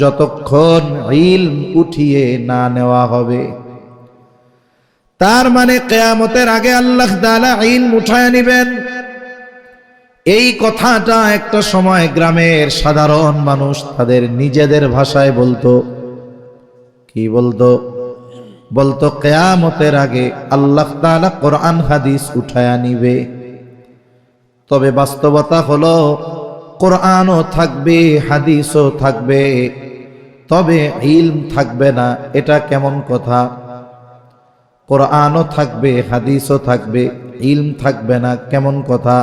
যতক্ষণ ইলম উঠিয়ে না নেওয়া হবে। তার মানে কিয়ামতের আগে আল্লাহ তাআলা ইলম উঠায় নেবেন। এই কথাটা একটা সময় গ্রামের সাধারণ মানুষ তাদের নিজেদের ভাষায় বলতো। কি বলতো? বলতো কিয়ামতের আগে আল্লাহ তাআলা কোরআন হাদিস উঠায় নিবে। তবে বাস্তবতা হলো কোরআনও থাকবে, হাদিসও থাকবে, তবে ইলম থাকবে না। এটা কেমন কথা? কোরআনও থাকবে, হাদিসও থাকবে, ইলম থাকবে না, কেমন কথা?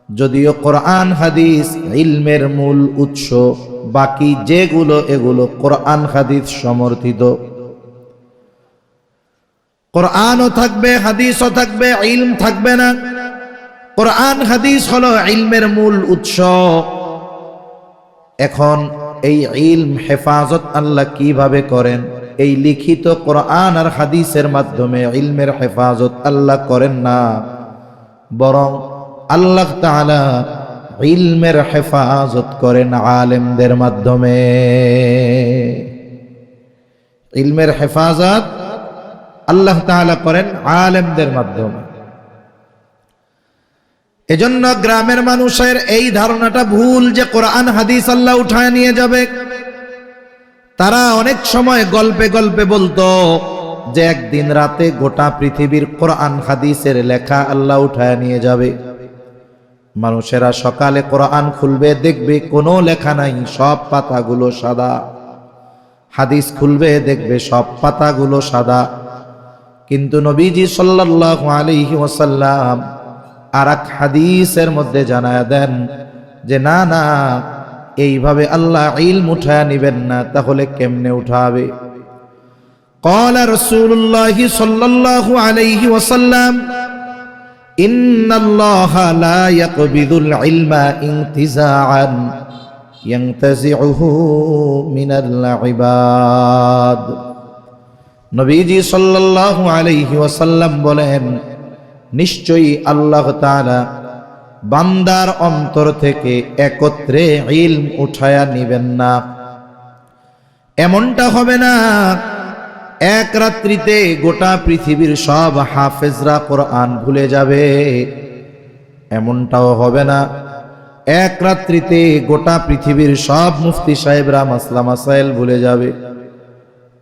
যদিও কোরআন হাদিস ইলমের মূল উৎস, বাকি যেগুলো এগুলো কোরআন হাদিস সমর্থিত। কোরআনও থাকবে, হাদিসও থাকবে, ইলম থাকবে না। কোরআন হাদিস হলো ইলমের মূল উৎস। এখন এই ইলম হেফাজত আল্লাহ কিভাবে করেন? এই লিখিত কোরআন আর হাদিসের মাধ্যমে ইলমের হেফাজত আল্লাহ করেন না, বরং আল্লাহ তাআলা ইলমের হেফাজত করেন আলেমদের মাধ্যমে। ইলমের হেফাজত আল্লাহ তাআলা করেন আলেমদের মাধ্যমে। এজন্য গ্রামের মানুষের এই ধারণাটা ভুল যে কোরআন হাদিস আল্লাহ উঠায় নিয়ে যাবে। তারা অনেক সময় গল্পে গল্পে বলতো যে একদিন রাতে গোটা পৃথিবীর কোরআন হাদিসের লেখা আল্লাহ উঠায় নিয়ে যাবে। মানুষেরা সকালে কোরআন খুলবে, দেখবে কোনো লেখা নাই, সব পাতাগুলো সাদা। হাদিস খুলবে, দেখবে সব পাতাগুলো সাদা। কিন্তু নবীজি সাল্লাল্লাহু আলাইহি ওয়াসাল্লাম আর এক হাদিসের মধ্যে জানায়া দেন যে না না, এইভাবে আল্লাহ ইলম উঠায় নিবেন না। তাহলে কেমনে উঠাবে? ক্বালা রাসূলুল্লাহি সাল্লাল্লাহু আলাইহি ওয়াসাল্লাম ইন্নাল্লাহা লা ইয়াকবিদুল ইলমা ইনতিজাআন ইয়ানতাজিউহু মিনাল ইবাদ। নবীজি সাল্লাল্লাহু আলাইহি ওয়াসাল্লাম বলেন, নিশ্চয়ই আল্লাহ তাআলা বান্দার অন্তর থেকে একত্রে ইলম উঠায়া নিবেন না। এমনটা হবে না এক রাত্রিতে গোটা পৃথিবীর সব হাফেজরা কোরআন ভুলে যাবে। এমনটাও হবে না এক রাত্রিতে গোটা পৃথিবীর সব মুফতি সাহেবরা মাসলা মাসাইল ভুলে যাবে।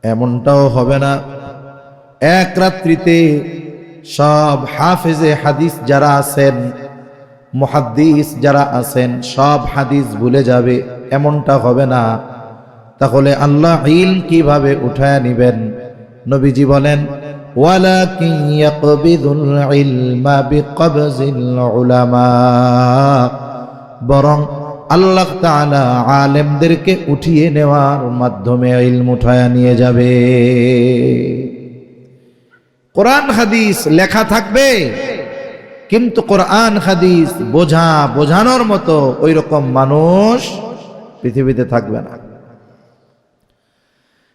এমনটাও হবে না এক রাত্রিতে সব হাফেজে হাদিস যারা আছেন, মুহাদ্দিস যারা আছেন, সব হাদিস ভুলে যাবে। এমনটা হবে না। তাহলে আল্লাহ ইলম কিভাবে উঠায় নিবেন? নবীজি বলেন, ওয়ালাকিন ইয়াকবিদুল ইলমা বিকবজিল উলামা। বরং আল্লাহ তাআলা আলেমদেরকে উঠিয়ে নেওয়ার মাধ্যমে ইলম উঠায় নিয়ে যাবে। কোরআন হাদিস লেখা থাকবে, কিন্তু কোরআন হাদিস বোঝানোর মতো ওই রকম মানুষ পৃথিবীতে থাকবে না।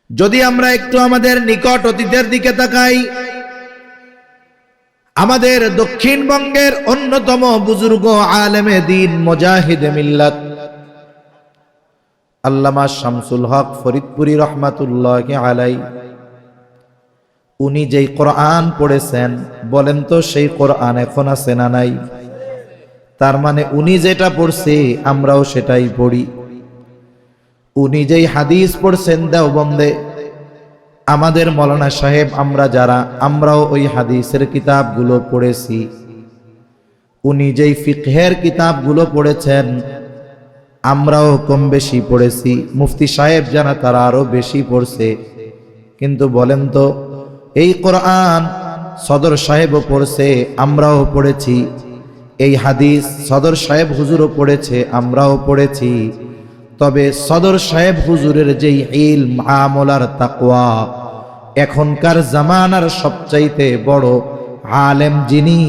যদি আমরা একটু আমাদের নিকট অতীতের দিকে তাকাই, আমাদের দক্ষিণবঙ্গের অন্যতম বুজুর্গ আলেমে দ্বীন, মুজাহিদে মিল্লাত আল্লামা শামসুল হক ফরিদপুরি রহমাতুল্লাহি আলাইহি, উনি যেই কোরআন পড়েছেন, বলেন তো সেই কোরআন এখন আছে না নাই? তার মানে উনি যেটা পড়ছে আমরাও সেটাই পড়ি। উনি যেই হাদিস পড়ছেন দেওবন্দে, আমাদের মৌলানা সাহেব আমরাও ওই হাদিসের কিতাবগুলো পড়েছি। উনি যেই ফিকহের কিতাবগুলো পড়েছেন আমরাও কম বেশি পড়েছি। মুফতি সাহেব জানা তারা আরো বেশি পড়ছে। কিন্তু বলেন তো, এই কোরআন সদর সাহেবও পড়ছে, আমরাও পড়েছি। এই হাদিস সদর সাহেব হুজুরও পড়েছে, আমরাও পড়েছি। তবে সদর সাহেব হুজুরের যেই ইলম, আমল আর তাকওয়া, এখনকার জামানার সবচাইতে বড় আলেম যিনি,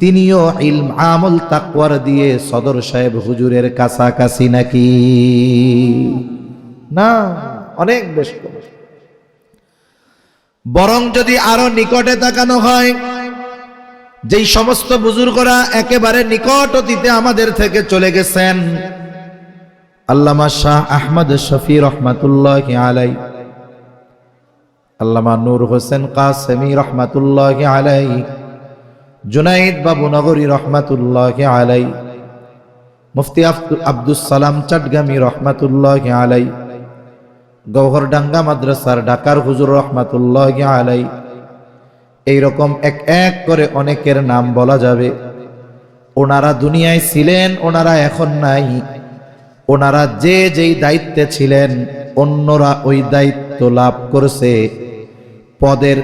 তিনিও ইলম, আমল, তাকওয়ার দিয়ে সদর সাহেব হুজুরের কাছাকাছি নাকি? না, অনেক বেশ। বরং যদি আরো নিকটে তাকানো হয়, যেই সমস্ত বুজুর্গরা একেবারে নিকট অতীতে আমাদের থেকে চলে গেছেন, আল্লামা শাহ আহমদ শফি রহমাতুল্লাহি আলাই, আল্লামা নূর হোসেন কাসেমি রহমাতুল্লাহি আলাই, জুনাইদ বাবু নগরী রহমাতুল্লাহি আলাই, মুফতি আব্দুস সালাম চটগামী রহমাতুল্লাহি আলাই, গৌহরডাঙ্গা মাদ্রাসার ঢাকার হুজুর রহমাতুল্লাহি আলাই, এইরকম এক এক করে অনেকের নাম বলা যাবে। ওনারা দুনিয়ায় ছিলেন, ওনারা এখন নাই। ওনারা যে যেই দায়িত্বে ছিলেন, অন্যরা ওই দায়িত্ব লাভ করছে। পদের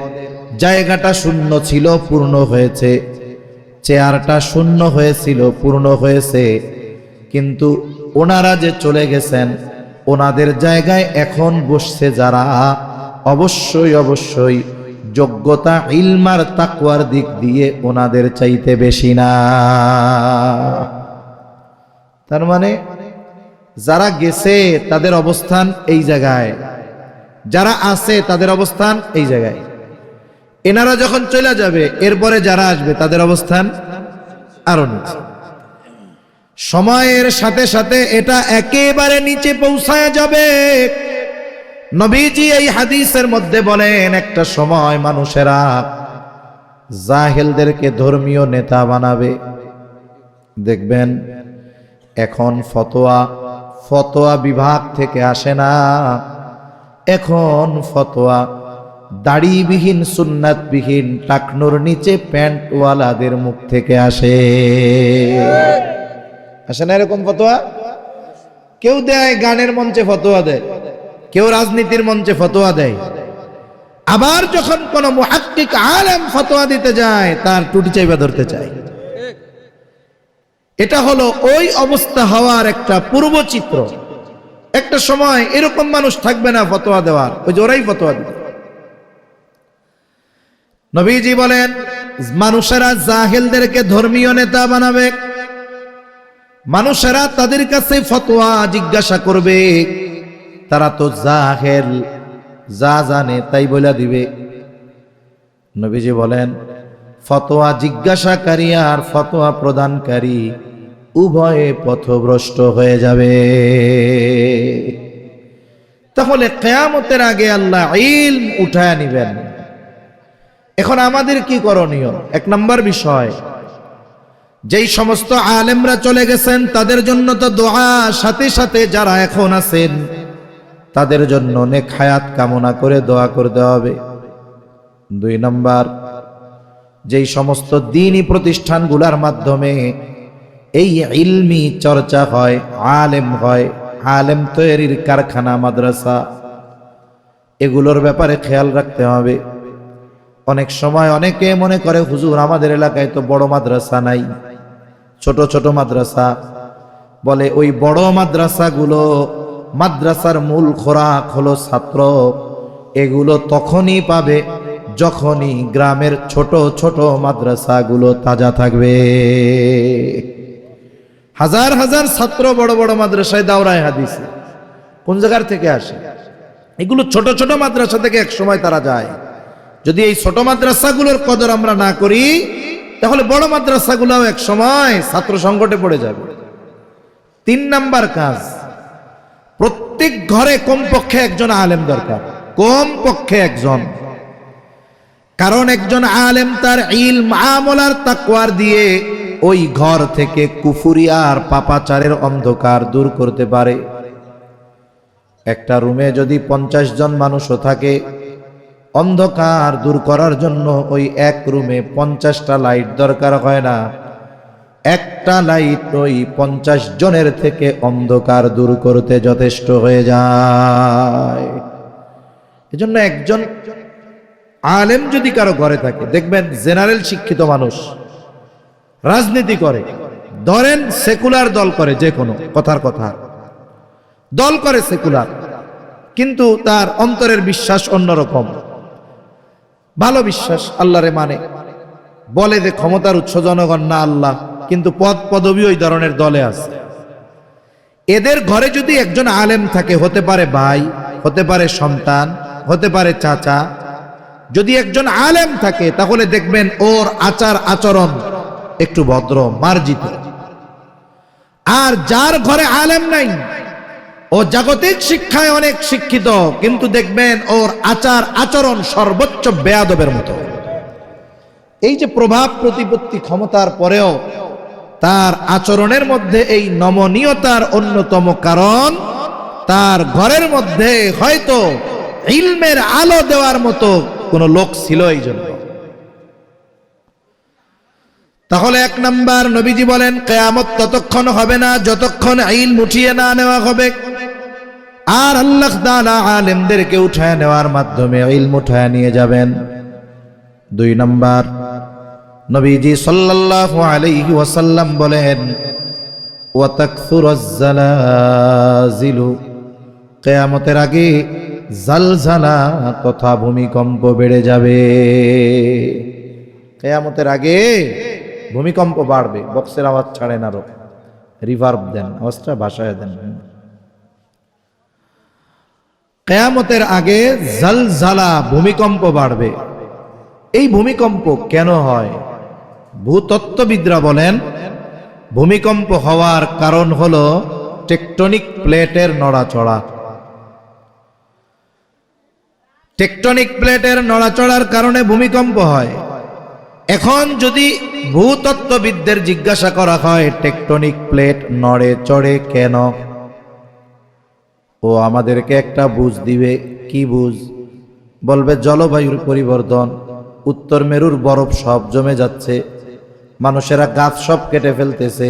জায়গাটা শূন্য ছিল, পূর্ণ হয়েছে। চেয়ারটা শূন্য হয়েছিল, পূর্ণ হয়েছে। কিন্তু ওনারা যে চলে গেছেন, ওনাদের জায়গায় এখন বসছে যারা, অবশ্যই অবশ্যই যোগ্যতা, ইলমার, তাকওয়ার দিক দিয়ে ওনাদের চাইতে বেশি না। তার মানে যারা গেছে তাদের অবস্থান এই জায়গায়, যারা আছে তাদের অবস্থান এই জায়গায়। এনারা যখন চলে যাবে, এরপরে যারা আসবে তাদের অবস্থান আরো নিচে। সময়ের সাথে সাথে এটা একেবারে নিচে পৌঁছায় যাবে। নবীজি এই হাদিসের মধ্যে বলেন, একটা সময় মানুষেরা জাহেলদেরকে ধর্মীয় নেতা বানাবে। দেখবেন এখন ফতোয়া বিভাগ থেকে আসে না, এখন ফতোয়া দাড়িবিহীন, সুন্নাতবিহীন, টাকনুর নিচে প্যান্টওয়ালাদের মুখ থেকে আসে। আসে না এরকম ফতোয়া? কেউ দেয় গানের মঞ্চে ফতোয়া দেয়, কেউ রাজনীতির মঞ্চে ফতোয়া দেয়। আবার যখন কোন মুহাক্কিক আলেম ফতোয়া দিতে যায়, তার টুটি চাইবা ধরতে চায়। এটা হলো ওই অবস্থা হওয়ার একটা পূর্বচিত্র। একটা সময় এরকম মানুষ থাকবে না ফতোয়া দেওয়ার, ওই যে ওরাই ফতোয়া দিবে। নবীজি বলেন, মানুষেরা জাহেলদেরকে ধর্মীয় নেতা বানাবে। মানুষেরা তাদের কাছে ফতোয়া জিজ্ঞাসা করবে। তারা তো জাহেল, যা জানে তাই বলে দিবে। নবীজি বলেন, ফতোয়া জিজ্ঞাসাকারী আর ফতোয়া প্রদানকারী উভয়ে পথভ্রষ্ট হয়ে যাবে। তাহলে কিয়ামতের আগে আল্লাহ ইলম উঠায় নিবেন। এখন আমাদের কি করণীয়? এক নম্বর বিষয়, যেই সমস্ত আলেমরা চলে গেছেন তাদের জন্য তো দোয়া, সাথে সাথে যারা এখন আছেন তাদের জন্য নেক হায়াত কামনা করে দোয়া করতে হবে। দুই নম্বর, যেই সমস্ত দ্বীনি প্রতিষ্ঠানগুলোর মাধ্যমে এই ইলমি চর্চা হয়, আলেম হয়, আলেম তৈরির কারখানা, মাদ্রাসা, এগুলোর ব্যাপারে খেয়াল রাখতে হবে। অনেক সময় অনেকে মনে করে, হুজুর আমাদের এলাকায় তো বড় মাদ্রাসা নাই, ছোট ছোট মাদ্রাসা। বলে ওই বড় মাদ্রাসাগুলো, মাদ্রাসার মূল খোরাক হলো ছাত্র। এগুলো তখনই পাবে যখনই গ্রামের ছোট ছোট মাদ্রাসাগুলো তাজা থাকবে। হাজার হাজার ছাত্র বড় বড় মাদ্রাসায় দাওরায়ে হাদিসে কোন জায়গার থেকে আসে? এগুলো ছোট ছোট মাদ্রাসা থেকে এক সময় তারা যায়। যদি এই ছোট মাদ্রাসাগুলোর কদর আমরা না করি, তাহলে বড় মাদ্রাসাগুলোও এক সময় ছাত্র সংকটে পড়ে যাবে। তিন নাম্বার কাজ, প্রত্যেক ঘরে কমপক্ষে একজন আলেম দরকার, কমপক্ষে একজন। কারণ একজন আলেম তার ইলম, আমল আর তাকওয়ার দিয়ে ওই ঘর থেকে কুফরি আর পাপাচারের অন্ধকার দূর করতে পারে। একটা রুমে যদি 50 জন মানুষও থাকে, অন্ধকার দূর করার জন্য ওই এক রুমে 50টা লাইট দরকার হয় না। একটা লাইট ওই 50 জনের থেকে অন্ধকার দূর করতে যথেষ্ট হয়ে যায়। এজন্য একজন আলেম যদি কারো ঘরে থাকে, দেখবেন জেনারেল শিক্ষিত মানুষ রাজনীতি করে, ধরেন সেকুলার দল করে, যে কোনো কথার কথা দল করে সেকুলার, কিন্তু তার অন্তরের বিশ্বাস অন্যরকম, ভালো বিশ্বাস, আল্লাহরে মানে, বলে যে ক্ষমতার উৎস জনগণ না আল্লাহ, কিন্তু পদ পদবী ওই ধরনের দলে আছে। এদের ঘরে যদি একজন আলেম থাকে, হতে পারে ভাই, হতে পারে সন্তান, হতে পারে চাচা, যদি একজন আলেম থাকে তাহলে দেখবেন ওর আচার আচরণ একটু ভদ্র, মার্জিত। আর যার ঘরে আলেম নাই, ও জাগতিক শিক্ষায় অনেক শিক্ষিত, কিন্তু দেখবেন ওর আচার আচরণ সর্বোচ্চ বেয়াদবের মতো। এই যে প্রভাব প্রতিপত্তি ক্ষমতার পরেও তার আচরণের মধ্যে এই নমনীয়তার অন্যতম কারণ তার ঘরের মধ্যে হয়তো ইলমের আলো দেওয়ার মতো কোনো লোক ছিল এই জন্য। তাহলে এক নাম্বার, নবীজি বলেন কিয়ামত ততক্ষণ হবে না যতক্ষণ ইলম উঠিয়ে না নেওয়া হবে, আর আল্লাহ তাআলা আলেমদেরকে উঠায় নেওয়ার মাধ্যমে ইলম উঠায় নিয়ে যাবেন। দুই নাম্বার, নবীজি সাল্লাল্লাহু আলাইহি ওয়াসাল্লাম বলেন ওয়া তাকসুরুজ জালাজিলু, কিয়ামতের আগে জালজালা তথা ভূমিকম্প বেড়ে যাবে। কিয়ামতের আগে ভূমিকম্প বাড়বে। বক্সের আওয়াজ ছাড়েন, আরো রিভার্ব দেন, আওয়াজটা ভাষায় দেন। কিয়ামতের আগে জালজালা ভূমিকম্প বাড়বে। এই ভূমিকম্প কেন হয়? ভূতত্ত্ববিদরা বলেন ভূমিকম্প হওয়ার কারণ হলো টেকটনিক প্লেটের নড়াচড়া। টেকটনিক প্লেটের নড়াচড়ার কারণে ভূমিকম্প হয়। এখন যদি ভূতত্ত্ববিদদের জিজ্ঞাসা করা হয় টেকটনিক প্লেট নড়ে চড়ে কেন, ও আমাদেরকে একটা বুঝ দিবে। কি বুঝ? বলবে জলবায়ুর পরিবর্তন, উত্তর মেরুর বরফ সব জমে যাচ্ছে, মানুষেরা গাছ সব কেটে ফেলতেছে,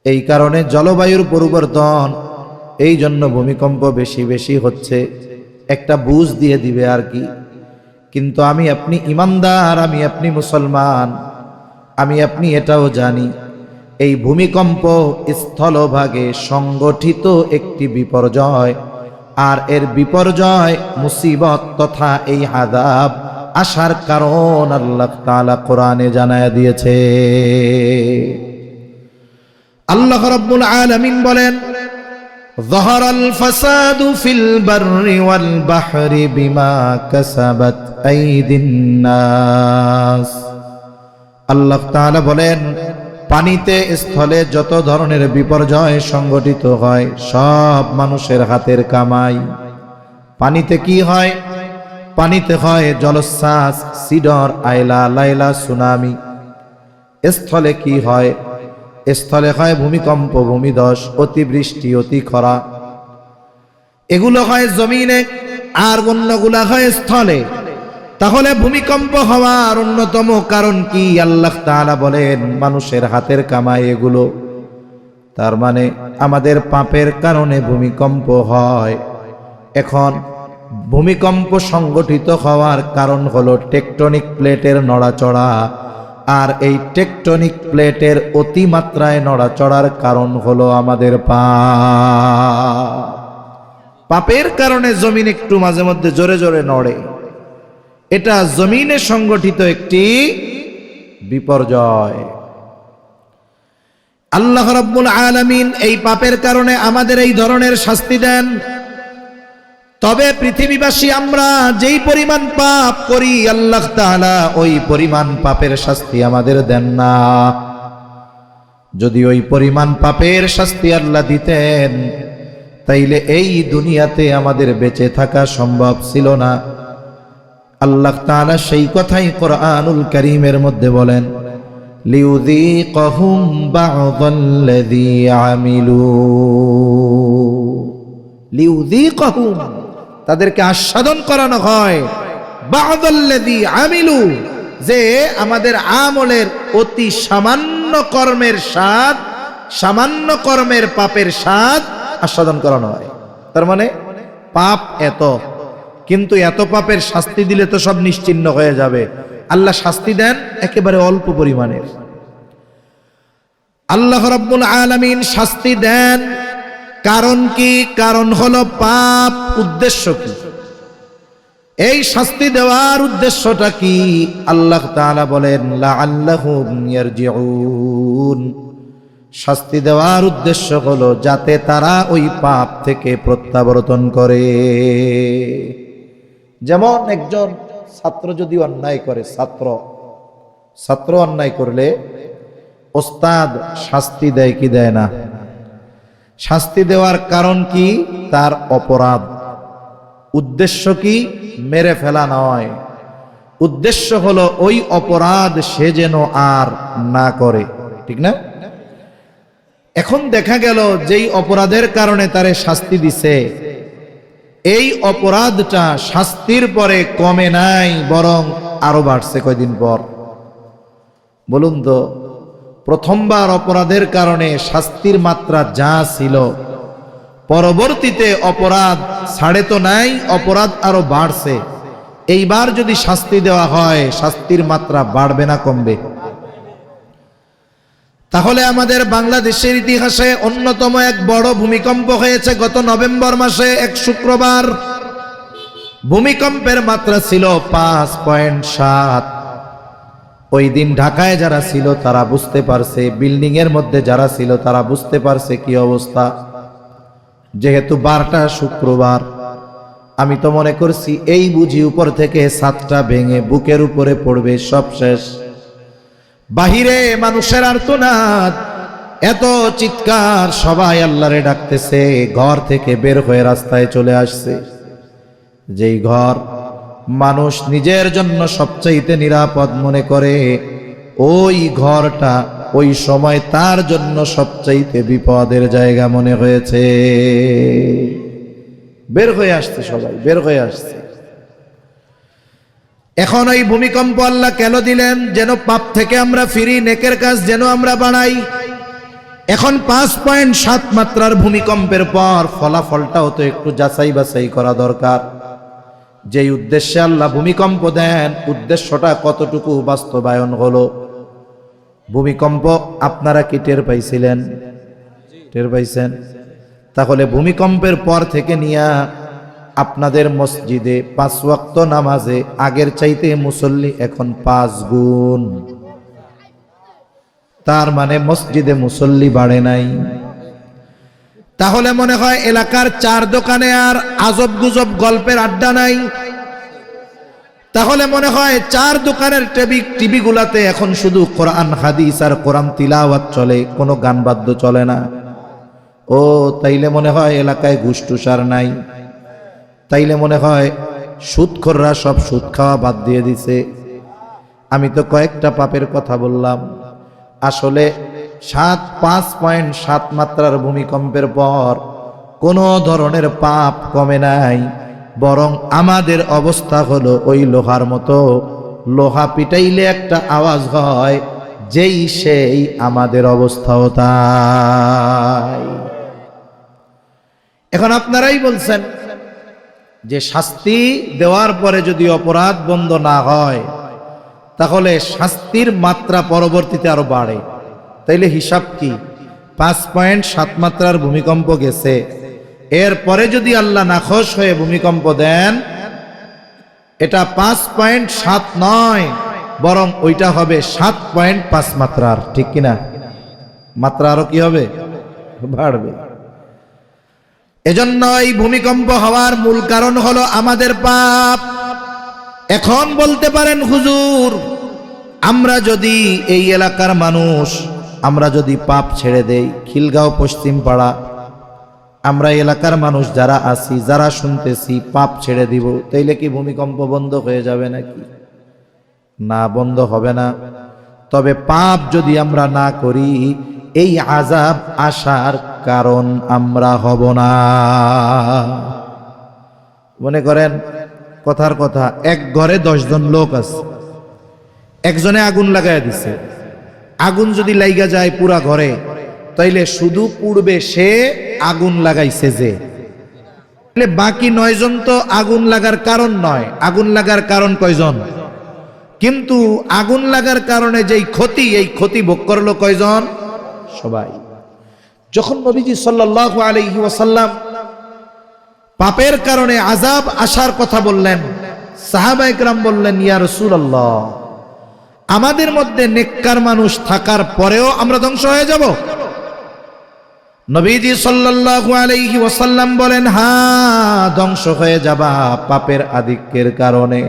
এই কারণে জলবায়ুর পরিবর্তন, এই জন্য ভূমিকম্প বেশি বেশি হচ্ছে। একটা বুঝ দিয়ে দিবে আর কি। কিন্তু আমি আপনি ইমানদার, আমি আপনি মুসলমান, আমি আপনি এটাও জানি এই ভূমিকম্প স্থলভাগে সংগঠিত একটি বিপর্যয়, আর এর বিপর্যয় মুসিবত তথা এই আযাব আসার কারণ আল্লাহ তাআলা কোরআনে জানায়া দিয়েছে। আল্লাহ রাব্বুল আলামিন বলেন যাহারাল ফাসাদু ফিল বাররি ওয়াল বাহরি বিমা কাসাবাত আইদিন নাস। আল্লাহ তাআলা বলেন পানিতে স্থলে যত ধরনের বিপর্যয় সংগঠিত হয় সব মানুষের হাতের কামাই। পানিতে কি হয়? পানিতে হয় জলোচ্ছ্বাস, সিডর, আইলা, লাইলা, সুনামি। স্থলে কি হয়? স্থলে হয় ভূমিকম্প, ভূমিধস, অতিবৃষ্টি, অতি খরা। এগুলো হয় জমিনে, আর অন্যগুলা হয় স্থলে। তাহলে ভূমিকম্প হওয়ার অন্যতম কারণ কি? আল্লাহ তাআলা বলেন মানুষের হাতের কামাই এগুলো। তার মানে আমাদের পাপের কারণে ভূমিকম্প হয়। এখন ভূমিকম্প সংগঠিত হওয়ার কারণ হলো টেকটনিক প্লেটের নড়াচড়া, আর এই টেকটনিক প্লেটের অতিমাত্রায় নড়াচড়ার কারণ হলো আমাদের পাপ। পাপের কারণে জমিন একটু মাঝে মধ্যে জোরে জোরে নড়ে, এটা জমিনে সংগঠিত একটি বিপর্যয়। আল্লাহ রাব্বুল আলামিন এই পাপের কারণে আমাদের এই ধরনের শাস্তি দেন। তবে পৃথিবীবাসী আমরা যেই পরিমাণ পাপ করি আল্লাহ তাআলা ওই পরিমাণ পাপের শাস্তি আমাদের দেন না। যদি ওই পরিমাণ পাপের শাস্তি আল্লাহ দিতেন তাইলে এই দুনিয়াতে আমাদের বেঁচে থাকা সম্ভব ছিল না। আল্লাহ তাআলা সেই কথাই কোরআনুল কারীমের মধ্যে বলেন লিউযীকাহুম বা'দাল্লাযী আমিলু। লিউযীকাহুম, তাদেরকে আস্বাদন করানো হয় বা'দাল্লাযী আমিলু, যে আমাদের আমলের অতি সামান্য কর্মের স্বাদ, সামান্য কর্মের পাপের স্বাদ আস্বাদন করানো হয়। তার মানে পাপ এত, কিন্তু এত পাপের শাস্তি দিলে তো সব নিশ্চিহ্ন হয়ে যাবে। আল্লাহ শাস্তি দেন একেবারে অল্প পরিমাণের। আল্লাহ রাব্বুল আলামিন শাস্তি দেন কারণ কি? কারণ হলো পাপ। উদ্দেশ্য কি? এই শাস্তি দেওয়ার উদ্দেশ্যটা কি? আল্লাহ তাআলা বলেন লাআল্লাহুম ইয়ারজিউন। শাস্তি দেওয়ার উদ্দেশ্য হলো যাতে তারা ওই পাপ থেকে প্রত্যাবর্তন করে। যেমন একজন ছাত্র যদি অন্যায় করে, ছাত্র অন্যায় করলে ওস্তাদ শাস্তি দেয় কি দেয় না? শাস্তি দেওয়ার কারণ কি? তার অপরাধ। উদ্দেশ্য কি? মেরে ফেলা নয়, উদ্দেশ্য হলো ওই অপরাধ সে যেন আর না করে, ঠিক না? এখন দেখা গেল যেই অপরাধের কারণে তারে শাস্তি দিছে, এই অপরাধটা শাস্তির পরে কমে নাই, বরং আরো বাড়ছে কয়দিন পর। বলুন তো, প্রথমবার অপরাধের কারণে শাস্তির মাত্রা যা ছিল, পরবর্তীতে অপরাধ ছাড়ে তো নাই, অপরাধ আরো বাড়ছে। এইবার যদি শাস্তি দেওয়া হয়, শাস্তির মাত্রা বাড়বে না কমবে? তাহলে আমাদের বাংলাদেশের ইতিহাসে অন্যতম এক বড় ভূমিকম্প হয়েছে গত নভেম্বর মাসে এক শুক্রবার। ভূমিকম্পের মাত্রা ছিল 5.7। ওই দিন ঢাকায় যারা ছিল তারা বুঝতে পারছে, বিল্ডিং এর মধ্যে যারা ছিল তারা বুঝতে পারছে কি অবস্থা। যেহেতু 12টা শুক্রবার, আমি তো মনে করছি এই বুঝি উপর থেকে 7টা ভেঙে বুকের উপরে পড়বে, সব শেষ। বাহিরে মানুষের আর্তনাদ, এত চিৎকার, সবাই আল্লাহরে ডাকতেছে। ঘর থেকে বের হয়ে রাস্তায় চলে আসছে। যেই ঘর মানুষ নিজের জন্য সবচাইতে নিরাপদ মনে করে, ওই ঘরটা ওই সময় তার জন্য সবচাইতে বিপদের জায়গা মনে হয়েছে। বের হয়ে আসছে, সবাই বের হয়ে আসছে। এখন ওই ভূমিকম্প আল্লাহ কেন দিলেন? যেন পাপ থেকে আমরা ফিরি, নেকের কাজ যেন আমরা বাড়াই। এখন 5.7 মাত্রার ভূমিকম্পের পর ফলাফলটাও তো একটু যাচাই বাছাই করা দরকার। যেই উদ্দেশ্যে আল্লাহ ভূমিকম্প দেন, উদ্দেশ্যটা কতটুকু বাস্তবায়ন হলো? ভূমিকম্প আপনারা কি টের পাইছিলেন? টের পাইছেন? তাহলে ভূমিকম্পের পর থেকে নিয়ে আপনাদের মসজিদে 5 ওয়াক্ত নামাজে আগের চাইতে মুসল্লি এখন 5 গুণ। তার মানে মসজিদে মুসল্লি বাড়ে নাই। তাহলে মনে হয় এলাকার 4 দোকানে আর আজব গুজব গল্পের আড্ডা নাই। তাহলে মনে হয় 4 দোকানের টিভি গুলাতে এখন শুধু কোরআন হাদিস আর কোরআন তিলাওয়াত চলে, কোনো গান বাদ্য চলে না। ও তাইলে মনে হয় এলাকায় ঘুষ টুসার নাই। তাইলে মনে হয় সুদখোররা সব সুদ খাওয়া বাদ দিয়ে দিছে। আমি তো কয়েকটা পাপের কথা বললাম। আসলে 5.7 মাত্রার ভূমিকম্পের পর কোনো ধরনের পাপ কমে নাই, বরং আমাদের অবস্থা হলো ওই লোহার মতো। লোহা পিটাইলে একটা আওয়াজ হয়, যেই সেই আমাদের অবস্থাও তাই। এখন আপনারাই বলছেন যে শাস্তি দেওয়ার পরে যদি অপরাধ বন্ধ না হয়, তাহলে শাস্তির মাত্রা পরবর্তীতে আরো বাড়ে। তাইলে হিসাব কি? 5.7 মাত্রার ভূমিকম্প গেছে, এরপরে যদি আল্লাহ নাখোশ হয়ে ভূমিকম্প দেন, এটা 5.7 নয়, বরং ওইটা হবে 7.5 মাত্রার, ঠিক কিনা? মাত্রা আরো কি হবে? বাড়বে। এজন্য এই ভূমিকম্প হওয়ার মূল কারণ হলো আমাদের পাপ। এখন বলতে পারেন, হুজুর, আমরা যদি এই এলাকার মানুষ, আমরা যদি পাপ ছেড়ে দেই, খিলগাঁও পশ্চিম পাড়া, আমরা এলাকার মানুষ যারা আছি, যারা শুনতেছি, পাপ ছেড়ে দিব, তাইলে কি ভূমিকম্প বন্ধ হয়ে যাবে নাকি? না, বন্ধ হবে না। তবে পাপ যদি আমরা না করি, এই আযাব আসার কারণ আমরা হব না। মনে করেন কথার কথা, এক ঘরে 10 জন লোক আছে, একজনে আগুন লাগাই দিছে। আগুন যদি লাইগা যায় পুরা ঘরে, তাইলে শুধু পূর্বে সে আগুন লাগাইছে যে, বাকি 9 জন তো আগুন লাগার কারণ নয়। আগুন লাগার কারণ কয়জন? কিন্তু আগুন লাগার কারণে যেই ক্ষতি, এই ক্ষতি ভোগ করলো কয়জন? সবাই। যখন নবীজি সাল্লাল্লাহু আলাইহি ওয়াসাল্লাম পাপের কারণে আযাব আসার কথা বললেন, সাহাবায়ে কেরাম বললেন, ইয়া রাসূলুল্লাহ, আমাদের মধ্যে নেককার মানুষ থাকার পরেও আমরা ধ্বংস হয়ে যাব? নবীজি সাল্লাল্লাহু আলাইহি ওয়াসাল্লাম বলেন, হ্যাঁ, ধ্বংস হয়ে যাবা পাপের আধিক্যের কারণে।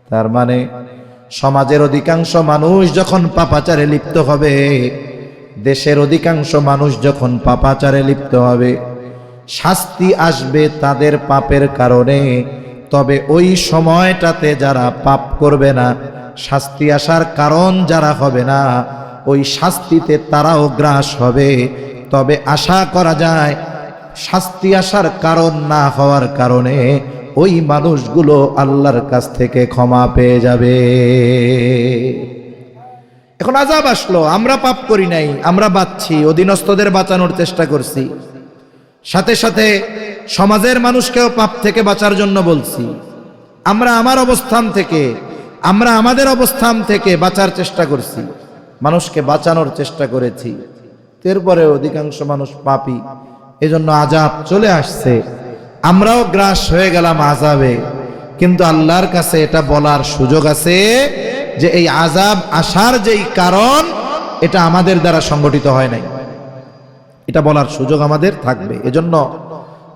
তার মানে সমাজের অধিকাংশ মানুষ যখন পাপাচারে লিপ্ত হবে, দেশের অধিকাংশ মানুষ যখন পাপাচারে লিপ্ত হবে, শাস্তি আসবে তাদের পাপের কারণে। তবে ওই সময়টাতে যারা পাপ করবে না, শাস্তি আসার কারণ যারা হবে না, ওই শাস্তিতে তারাও গ্রাস হবে। তবে আশা করা যায় শাস্তি আসার কারণ না হওয়ার কারণে ওই মানুষগুলো আল্লাহর কাছ থেকে ক্ষমা পেয়ে যাবে। এখন আযাব আসলো, আমরা পাপ করি নাই, আমরা বাঁচছি, অধীনস্থদের বাঁচানোর চেষ্টা করছি, সাথে সাথে সমাজের মানুষকেও পাপ থেকে বাঁচার জন্য বলছি। আমরা আমাদের অবস্থান থেকে বাঁচার চেষ্টা করছি, মানুষকে বাঁচানোর চেষ্টা করেছি। এরপরে অধিকাংশ মানুষ পাপী, এজন্য আযাব চলে আসছে, আমরাও গ্রাস হয়ে গেলাম আযাবে। কিন্তু আল্লাহর কাছে এটা বলার সুযোগ আছে যে এই আযাব আসার যেই কারণ, এটা আমাদের দ্বারা সংগঠিত হয় নাই, এটা বলার সুযোগ আমাদের থাকবে। এজন্য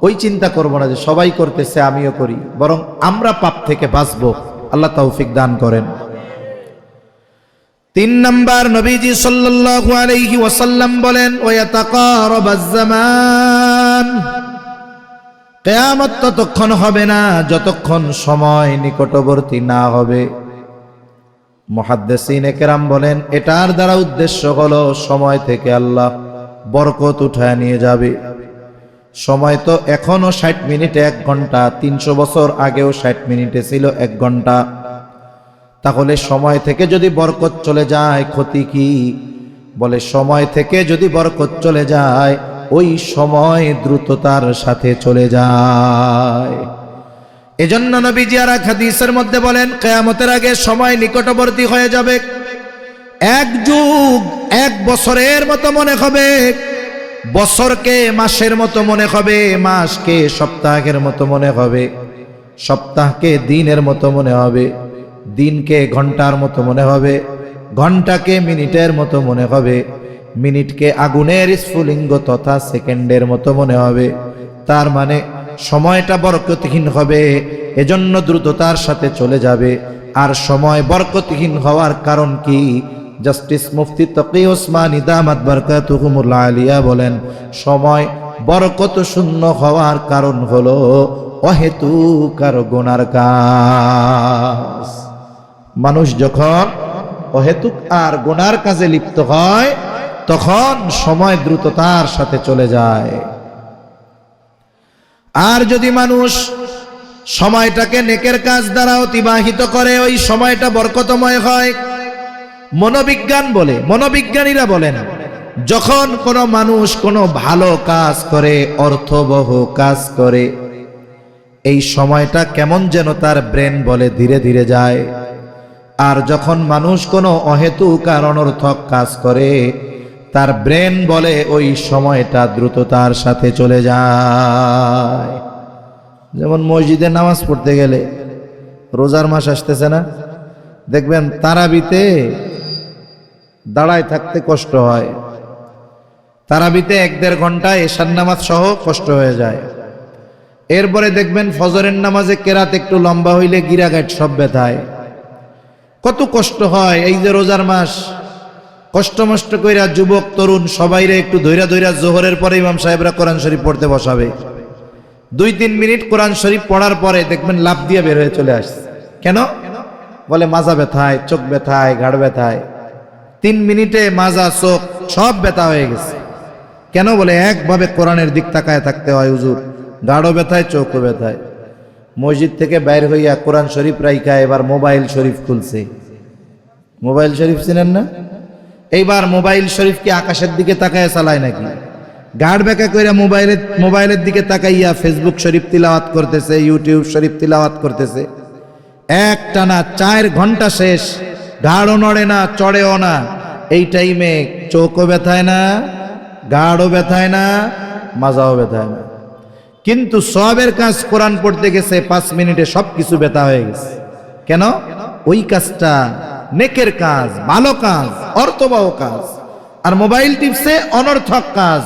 ওই চিন্তা করব না যে সবাই করতেছে আমিও করি, বরং আমরা পাপ থেকে বাঁচবো। আল্লাহ তৌফিক দান করেন। 3 নাম্বার, নবীজি সাল্লাল্লাহু আলাইহি ওয়াসাল্লাম বলেন, ওয়াতাকারাবাজ জামান, কিয়ামত ততক্ষণ হবে না যতক্ষণ সময় নিকটবর্তী না হবে। মুহাদ্দিসিনে কেরাম বলেন, এটার দ্বারা উদ্দেশ্য হলো সময় থেকে আল্লাহ বরকত উঠায় নিয়ে যাবে। সময় তো এখনো 60 মিনিটে 1 ঘন্টা, 300 বছর আগেও 60 মিনিটে ছিল 1 ঘন্টা। তাহলে সময় থেকে যদি বরকত চলে যায় ক্ষতি কি? বলে সময় থেকে যদি বরকত চলে যায়, ওই সময় দ্রুততার সাথে চলে যায়। এজন্য নবীজি আর এক হাদিসের মধ্যে বলেন, কিয়ামতের আগে সময় নিকটবর্তী হয়ে যাবে। 1 যুগ 1 বছরের মতো মনে হবে, বছরকে মাসের মতো মনে হবে, মাসকে সপ্তাহের মতো মনে হবে, সপ্তাহকে দিনের মতো মনে হবে, দিনকে ঘন্টার মতো মনে হবে, ঘন্টাকে মিনিটের মতো মনে হবে, মিনিটকে আগুনের স্ফুলিঙ্গ তথা সেকেন্ডের মতো মনে হবে। তার মানে সময়টা বরকতহীন হবে, এজন্য দ্রুততার সাথে চলে যাবে। আর সময় বরকতহীন হওয়ার কারণ কি? জাস্টিস মুফতি তকি ওসমানী দামাত বারকাতুহুমুল আলিয়া বলেন, সময় বরকত শূন্য হওয়ার কারণ হলো অহেতুক আর গুনার কাজ। মানুষ যখন অহেতুক আর গুনার কাজে লিপ্ত হয়, তখন সময় দ্রুততার সাথে চলে যায়। আর যদি মানুষ সময়টাকে নেকের কাজ দ্বারা অতিবাহিত করে, ওই সময়টা বরকতময় হয়। মনোবিজ্ঞানীরা বলেন, যখন কোনো মানুষ কোনো ভালো কাজ করে, অর্থবহ কাজ করে, এই সময়টা কেমন যেন তার ব্রেন বলে ধীরে ধীরে যায়। আর যখন মানুষ কোনো অহেতুক আর অনর্থক কাজ করে, তার ব্রেন বলে ওই সময়টা দ্রুততার সাথে চলে যায়। যেমন মসজিদে নামাজ পড়তে গেলে, রোজার মাস আসতেছে না, দেখবেন তারাবিতে দাঁড়ায় থাকতে কষ্ট হয়, তারাবিতে 1-1.5 ঘন্টা এশার নামাজ সহ কষ্ট হয়ে যায়। এরপরে দেখবেন ফজরের নামাজে কেরাত একটু লম্বা হইলে গিরাগাট সব ব্যথায়, কত কষ্ট হয়। এই যে রোজার মাস, কষ্ট মষ্ট কইরা যুবক তরুণ সবাইরে একটু ধৈরা ধৈরা জোহরের পরে ইমাম সাহেবরা কোরআন শরীফ পড়তে বসাবে। 2-3 মিনিট কোরআন শরীফ পড়ার পরে দেখবেন লাফ দিয়ে বের হয়ে চলে আসছে। কেন? বলে মাজা ব্যথায়, চোখ ব্যথায়, ঘাড় ব্যথায়। 3 মিনিটে মাজা চোখ সব ব্যথা হয়ে গেছে। কেন? বলে একভাবে কোরআনের দিক তাকায় থাকতে হয় হুজুর, ঘাড়ও ব্যথায়, চোখও ব্যথায়। মসজিদ থেকে বাইর হইয়া কোরআন শরীফ রাইখা এবার মোবাইল শরীফ খুলছে। মোবাইল শরীফ চিনেন না? এইবার মোবাইল শরীফ কি আকাশের দিকে তাকায় চালায় নাকি? গাড় বেঁকা কইরা মোবাইলের দিকে তাকাইয়া ফেসবুক শরীফ তিলাওয়াত করতেছে, ইউটিউব শরীফ তিলাওয়াত করতেছে। একটানা 4 ঘন্টা শেষ, ঘাড়ও নড়ে না, চড়েও না। এই টাইমে চোখও ব্যথায় না, ঘাড়ও ব্যথায় না, মাজাও ব্যথায় না। কিন্তু সওয়াবের কাজ কোরআন পড়তে গেছে, 5 মিনিটে সবকিছু ব্যথা হয়ে গেছে। কেন? ওই কাজটা নেকের কাজ, ভালো কাজ, অর্থবহ কাজ। আর মোবাইল টিপসে অনর্থক কাজ,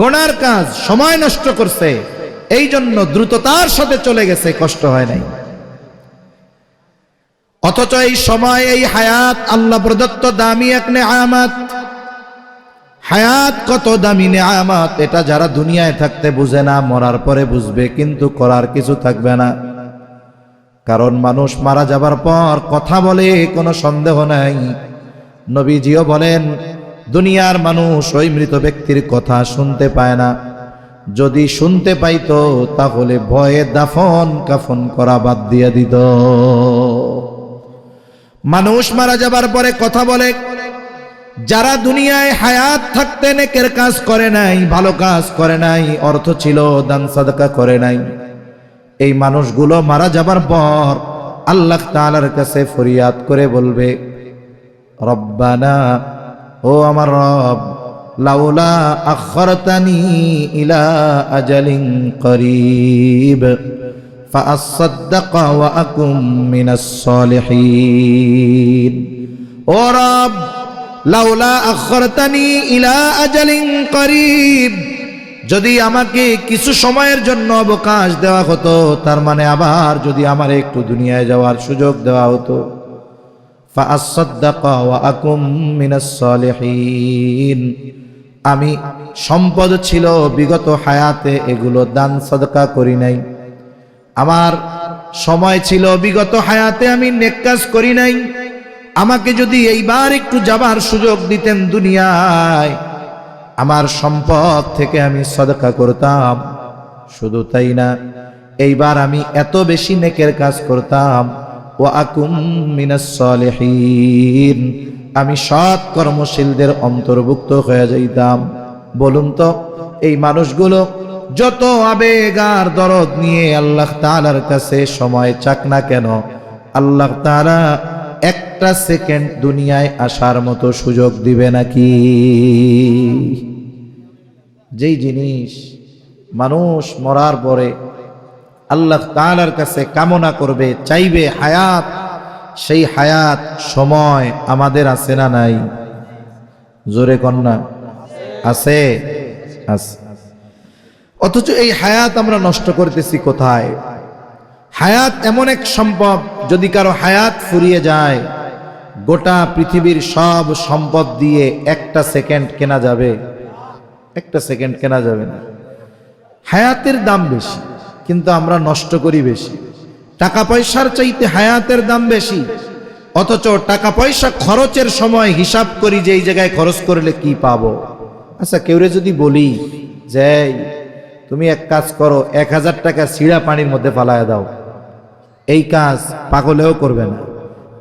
গুনার কাজ, সময় নষ্ট করছে। এই জন্য দ্রুততার সাথে চলে গেছে, কষ্ট হয় নাই। অথচ এই সময়, এই হায়াত আল্লাহ প্রদত্ত দামি এক নেয়ামত। হায়াত কত দামি নেয়ামত, এটা যারা দুনিয়ায় থাকতে বুঝে না, মরার পরে বুঝবে, কিন্তু করার কিছু থাকবে না। কারণ মানুষ মারা যাবার পর কথা বলে, কোনো সন্দেহ নাই। নবীজিও বলেন, দুনিয়ার মানুষ ওই মৃত ব্যক্তির কথা শুনতে পায় না। যদি শুনতে পাইতো তাহলে ভয়ে দাফন কাফন করা বাদ দিয়ে দিত। মানুষ মারা যাবার পরে কথা বলে। যারা দুনিয়ায় হায়াত থাকতে নেকের কাজ করে নাই, ভালো কাজ করে নাই, অর্থ ছিল দান সাদকা করে নাই, এই মানুষগুলো মারা যাবার পর আল্লাহ তাআলার কাছে ফরিয়াদ করে বলবে, রব্বানা, ও আমার রব, লাউলা আখরতানি ইলা আজালিন করিব ফাআসাদদাকা ওয়া আকুম মিনাস সালিহিন। ও রব, লাউলা আখরতানি ইলা আজালিন করিব, যদি আমাকে কিছু সময়ের জন্য অবকাশ দেওয়া হতো, তার মানে আবার যদি আমার একটু দুনিয়ায় যাওয়ার সুযোগ দেওয়া হতো, ফাআসাদদাকা ওয়া আকুম মিনাস সালিহিন, আমি সম্পদ ছিল বিগত হায়াতে, এগুলো দান সাদকা করি নাই। আমার সময় ছিল বিগত হায়াতে, আমি নেক কাজ করি নাই। আমাকে যদি এইবার একটু যাবার সুযোগ দিতেন দুনিয়ায়, আমার সম্পদ থেকে আমি সাদকা করতাম। শুধু তাই না, এইবার আমি এত বেশি নেকের কাজ করতাম, ওয়া আকুম মিনাস সালিহিন, আমি সৎ কর্মশীলদের অন্তর্ভুক্ত হয়ে যাইতাম। বলুন তো, এই মানুষগুলো যত আবেগ আর দরদ নিয়ে আল্লাহ তাআলার কাছে সময় চাক না কেন, আল্লাহ তাআলা একটা সেকেন্ড দুনিয়ায় আসার মতো সুযোগ দিবে নাকি? যেই জিনিস মানুষ মরার পরে আল্লাহ তাআলার কাছে কামনা করবে, চাইবে হায়াত, সেই হায়াত সময় আমাদের আছে না নাই? জোরে কন্যা আছে? আছে। অথচ এই হায়াত আমরা নষ্ট করতেছি কোথায়? হায়াত এমন এক সম্পদ, যদি কারো হায়াত ফুরিয়ে যায়, গোটা পৃথিবীর সব সম্পদ দিয়ে একটা সেকেন্ড কেনা যাবে? একটা সেকেন্ড কেনা যাবে না। হায়াতের দাম বেশি, কিন্তু আমরা নষ্ট করি বেশি। টাকা পয়সার চাইতে হায়াতের দাম বেশি, অথচ টাকা পয়সা খরচের সময় হিসাব করি যে এই জায়গায় খরচ করলে কি পাবো। আচ্ছা, কেউরে যদি বলি যে তুমি এক কাজ করো, 1000 টাকা ছিঁড়া পানির মধ্যে ফালায় দাও, এই কাজ পাগলেও করবে না।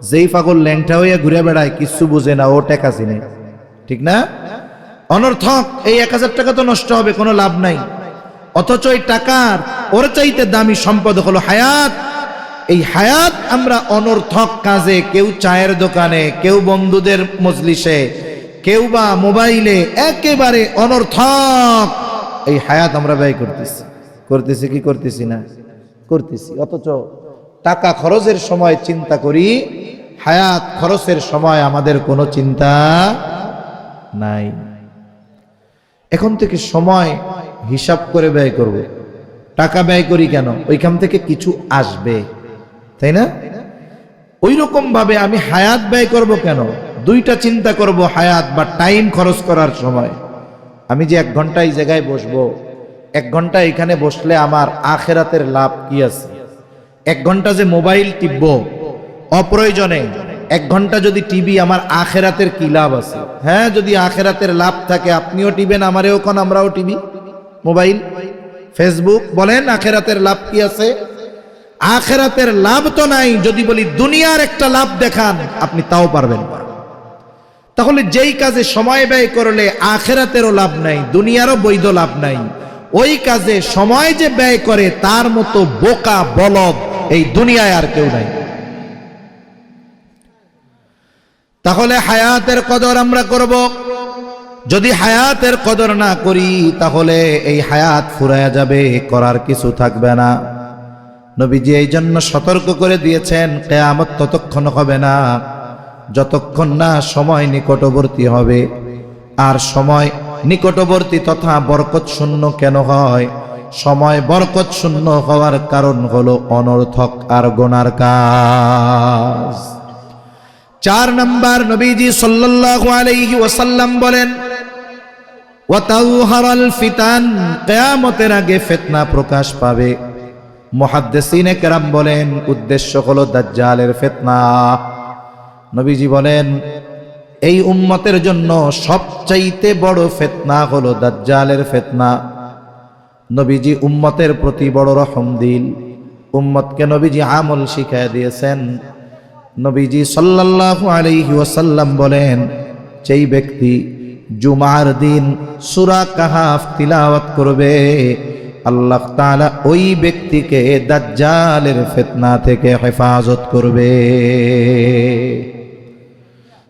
যেই পাগল ল্যাংটা হইয়া ঘুরে বেড়ায়, কিছু বুঝে না, ও টাকা চিনে, ঠিক না? অনর্থক, এই 1000 টাকা তো নষ্ট হবে, কোনো লাভ নাই। অথচ এই টাকার ওর চাইতে দামি সম্পদ হলো হায়াত। এই হায়াত আমরা অনর্থক কাজে, কেউ চায়ের দোকানে, কেউ বন্ধুদের মজলিসে, কেউ বা মোবাইলে, একেবারে অনর্থক এই হায়াত আমরা ব্যয় করতেছি কি করতেছি না? করতেছি। অথচ টাকা খরচের সময় চিন্তা করি, হায়াত খরচের সময় আমাদের কোনো চিন্তা নাই। এখন থেকে সময় হিসাব করে ব্যয় করব। টাকা ব্যয় করি কেন? ওইখান থেকে কিছু আসবে, তাই না? ওই রকম ভাবে আমি হায়াত ব্যয় করব কেন? দুইটা চিন্তা করব, হায়াত বা টাইম খরচ করার সময়। আমি যে 1 ঘন্টা এই জায়গায় বসবো, 1 ঘন্টা এখানে বসলে আমার আখেরাতের লাভ কি আছে? 1 ঘন্টা যে মোবাইল টিপবো অপ্রয়োজনে, 1 ঘন্টা যদি টিভি, আমার আখেরাতের কি লাভ আছে? হ্যাঁ, যদি আখেরাতের লাভ থাকে, আপনিও টিবেন, আমারেও কোন, আমরাও টিভি, মোবাইল, ফেসবুক, বলেন আখেরাতের লাভ কি আছে? আখেরাতের লাভ তো নাই। যদি বলি দুনিয়ার একটা লাভ দেখান, আপনি তাও পারবেন না। তাহলে যেই কাজে সময় ব্যয় করলে আখেরাতেরও লাভ নাই, দুনিয়ারও বৈধ লাভ নাই, ওই কাজে সময় যে ব্যয় করে তার মতো বোকা বলদ এই দুনিয়ায় আর কেউ নাই। তাহলে হায়াতের কদর আমরা করব। যদি হায়াতের কদর না করি, তাহলে এই হায়াত ফুরায়া যাবে, করার কিছু থাকবে না। নবীজি এই জন্য সতর্ক করে দিয়েছেন, কিয়ামত ততক্ষণ হবে না যতক্ষণ না সময় নিকটবর্তী হবে। আর সময় নিকটবর্তী তথা বরকত শূন্য কেন হয়? সময় বরকত শূন্য হওয়ার কারণ হলো অনর্থক আর গুনার কাজ। 4 নাম্বার, নবীজি সাল্লাল্লাহু আলাইহি ওয়াসাল্লাম বলেন, ওয়া তাযহারাল ফিতান, কিয়ামতের আগে ফিতনা প্রকাশ পাবে। মুহাদ্দিসিনে কেরাম বলেন উদ্দেশ্য হলো দাজ্জালের ফিতনা। নবীজি বলেন এই উম্মতের জন্য সবচাইতে বড় ফিতনা হলো দাজ্জালের ফিতনা। নবীজি উম্মতের প্রতি বড় রহম দিল। উম্মতকে নবীজি আমল শিখায় দিয়েছেন। নবীজি সাল্লাল্লাহু আলাইহি ওয়াসাল্লাম বলেন যেই ব্যক্তি জুমার দিন সূরা কাহাফ তিলাওয়াত করবে, আল্লাহ তাআলা ওই ব্যক্তিকে দাজ্জালের ফিতনা থেকে হেফাজত করবে।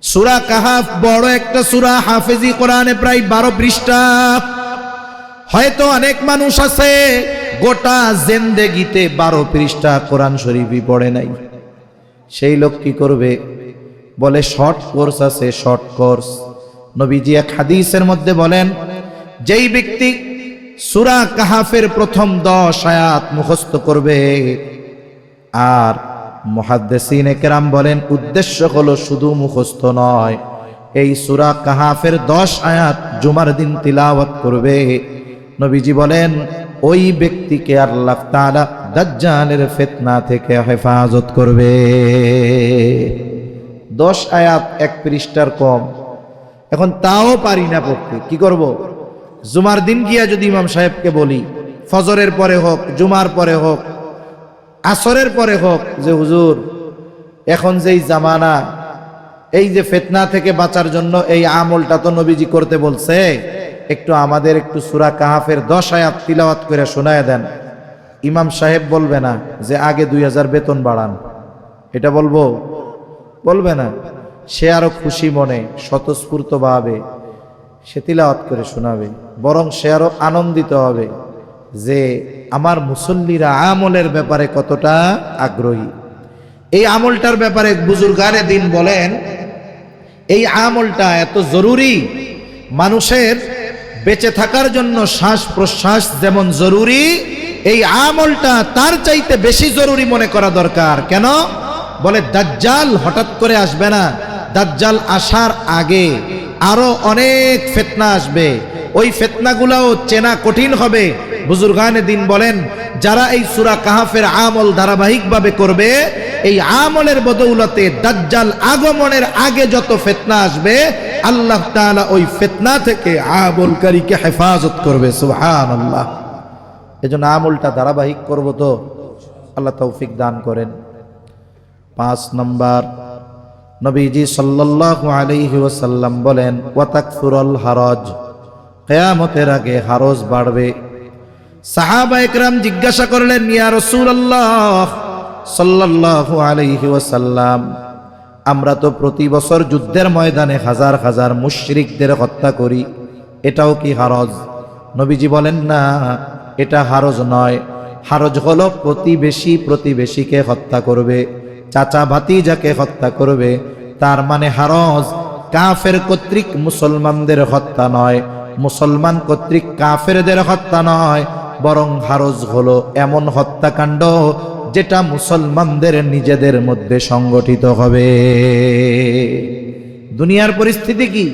সূরা কাহাফ বড় একটা সূরা, হাফেজি কোরআনে প্রায় 12 পৃষ্ঠা। হয়তো অনেক মানুষ আছে গোটা জিন্দেগিতে 12 পৃষ্ঠা কোরআন শরীফই পড়ে নাই। সেই লোক কি করবে? বলে শর্ট কোর্স আছে, শর্ট কোর্স। নবীজি এক হাদিসের মধ্যে বলেন যেই ব্যক্তি সূরা কাহাফের প্রথম 10 আয়াত মুখস্থ করবে, আর মুহাদ্দিসিনে কেরাম বলেন উদ্দেশ্য হলো শুধু মুখস্থ নয়, এই সূরা কাহাফের 10 আয়াত জুমার দিন তিলাওয়াত করবে, নবীজি বলেন ওই ব্যক্তিকে আল্লাহ তাআলা দাজ্জালের ফিতনা থেকে হেফাজত করবে। 10 আয়াত 1 পৃষ্ঠার কম। এখন তাও পারি না পড়তে, কি করব? জুমার দিন গিয়া যদি ইমাম সাহেবকে বলি, ফজরের পরে হোক, জুমার পরে হোক, আসরের পরে হোক, যে হুজুর এখন যেই জামানা, এই যে ফিতনা থেকে বাঁচার জন্য এই আমলটা তো নবীজি করতে বলছে, একটু আমাদের একটু সূরা কাহাফের 10 আয়াত তিলাওয়াত করে শোনায় দেন। ইমাম সাহেব বলবে না যে আগে 2000 বেতন বাড়ান, এটা বলবে না। সে আরো খুশি মনে স্বতঃস্ফূর্ত ভাবে সে তিলাওয়াত করে শোনাবে, বরং সে আরো আনন্দিত হবে যে আমার মুসল্লিরা আমলের ব্যাপারে কতটা আগ্রহী। এই আমলটার ব্যাপারে বুজুর্গানে দিন বলেন এই আমলটা এত জরুরি, মানুষের বেঁচে থাকার জন্য শ্বাস প্রশ্বাস যেমন জরুরি, এই আমলটা তার চাইতে বেশি জরুরি মনে করা দরকার। কেন? বলে দাজ্জাল হঠাৎ করে আসবে না, দাজ্জাল আসার আগে আরো অনেক ফিতনা আসবে, ওই ফিতনাগুলোও চেনা কঠিন হবে। বুজুর্গানে দিন বলেন যারা এই সূরা কাহাফের আমল ধারাবাহিকভাবে করবে, এই আমলের বদৌলতে দাজ্জাল আগমনের আগে যত ফিতনা আসবে আল্লাহ তাআলা ওই ফিতনা থেকে আমলকারীকে হেফাজত করবে। সুবহানাল্লাহ। এজন্য আমলটা ধারাবাহিক করব, তো আল্লাহ তৌফিক দান করেন। 5 নম্বর, নবীজি সাল্লাল্লাহু আলাইহি ওয়াসাল্লাম বলেন ওয়া তাকসুরুল হারাজ, কিয়ামতের আগে হারজ বাড়বে। সাহাবা একরাম জিজ্ঞাসা করলেন ইয়া রাসূলুল্লাহ সাল্লাল্লাহু আলাইহি ওয়াসাল্লাম, আমরা তো প্রতি বছর যুদ্ধের ময়দানে হাজার হাজার মুশরিকদের হত্যা করি, এটাও কি হারজ? নবীজি বলেন না, এটা হারজ নয়। হারজ হলো প্রতিবেশীকে হত্যা করবে, চাচা ভাতিজাকে হত্যা করবে। তার মানে হারজ কাফের কর্তৃক মুসলমানদের হত্যা নয়, মুসলমান কর্তৃক কাফেরদের হত্যা নয়, বরং হারজ হলো এমন হত্যাকাণ্ড যেটা মুসলমানদের নিজেদের মধ্যে সংগঠিত হবে। দুনিয়ার পরিস্থিতি কি?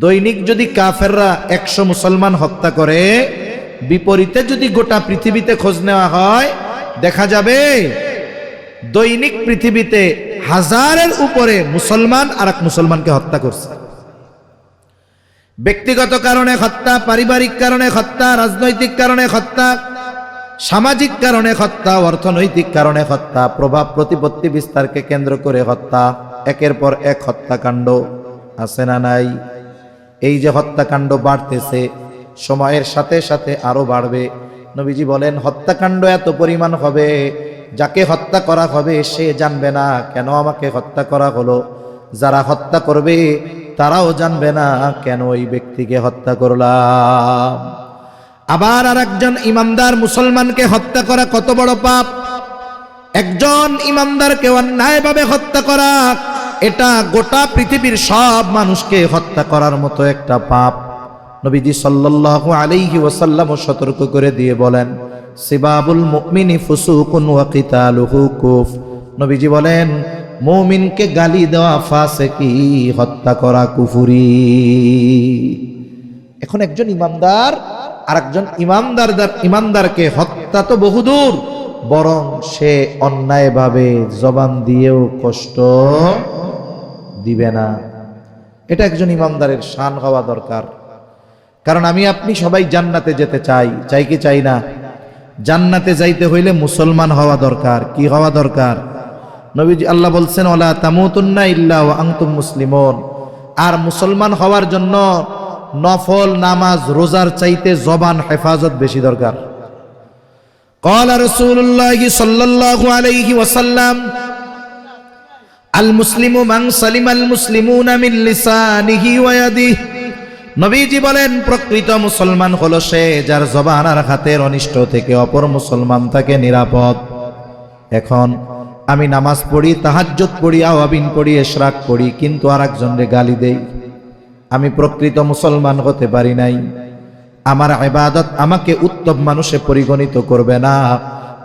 দৈনিক যদি কাফেররা 100 মুসলমান হত্যা করে, বিপরীতে যদি গোটা পৃথিবীতে খোঁজ নেওয়া হয়, দেখা যাবে দৈনিক পৃথিবীতে 1000-এর উপরে মুসলমান আর এক মুসলমানকে হত্যা করছে। ব্যক্তিগত কারণে হত্যা, পারিবারিক কারণে হত্যা, রাজনৈতিক কারণে হত্যা, সামাজিক কারণে হত্যা, অর্থনৈতিক কারণে হত্যা, প্রভাব প্রতিপত্তি বিস্তারকে কেন্দ্র করে হত্যা, একের পর এক হত্যাকাণ্ড আছে না নাই? এই যে হত্যাকাণ্ড বাড়তেছে, সময়ের সাথে সাথে আরো বাড়বে। নবীজি বলেন হত্যাকাণ্ড এত পরিমাণ হবে, যাকে হত্যা করা হবে সে জানবে না কেন আমাকে হত্যা করা হলো, যারা হত্যা করবে তারাও জানবে না কেন ওই ব্যক্তিকে হত্যা করলাম। আবার আরেকজন ইমানদার মুসলমানকে হত্যা করা কত বড় পাপ! একজন ইমানদারকে অন্যায়ভাবে হত্যা করা, এটা গোটা পৃথিবীর সব মানুষকে হত্যা করার মতো একটা পাপ। নবীজি সাল্লাল্লাহু আলাইহি ওয়াসাল্লাম সতর্ক করে দিয়ে বলেন সিবাবুল মুমিনি ফুসুকুন ওয়া কিতালুহু কুফ। নবীজি বলেন মুমিনকে গালি দেওয়া ফাসিকি, হত্যা করা কুফরি। এখন একজন ইমানদার আর একজন ইমানদারকে হত্যা তো বহুদূর, বরং সে অন্যায়ভাবে জবান দিয়েও কষ্ট দিবে না। এটা একজন ইমানদারের শান হওয়া দরকার। কারণ আমি আপনি সবাই জান্নাতে যেতে চাই, চাই কি চাই না? জান্নাতে যাইতে হইলে মুসলমান হওয়া দরকার। কি হওয়া দরকার? নবীজি আল্লাহ বলছেন ওয়ালা তামুতুন্না ইল্লা ওয়া আনতুম মুসলিমুন। আর মুসলমান হওয়ার জন্য নফল নামাজ রোজার চাইতে জবান হেফাজত বেশি দরকার। قال رسول الله صلى الله عليه وسلم المسلم من سلم المسلمون من لسانه ويده। নবীজি বলেন প্রকৃত মুসলমান হলো সে যার জবান আর হাতের অনিষ্ট থেকে অপর মুসলমান তাকে নিরাপদ। এখন আমি নামাজ পড়ি, তাহাজ্জুদ পড়ি, আওয়াবিন পড়ি, ইশরাক পড়ি, কিন্তু আরেকজনকে গালি দেই, আমি প্রকৃত মুসলমান হতে পারি নাই। আমার ইবাদত আমাকে উত্তম মানুষে পরিগণিত করবে না।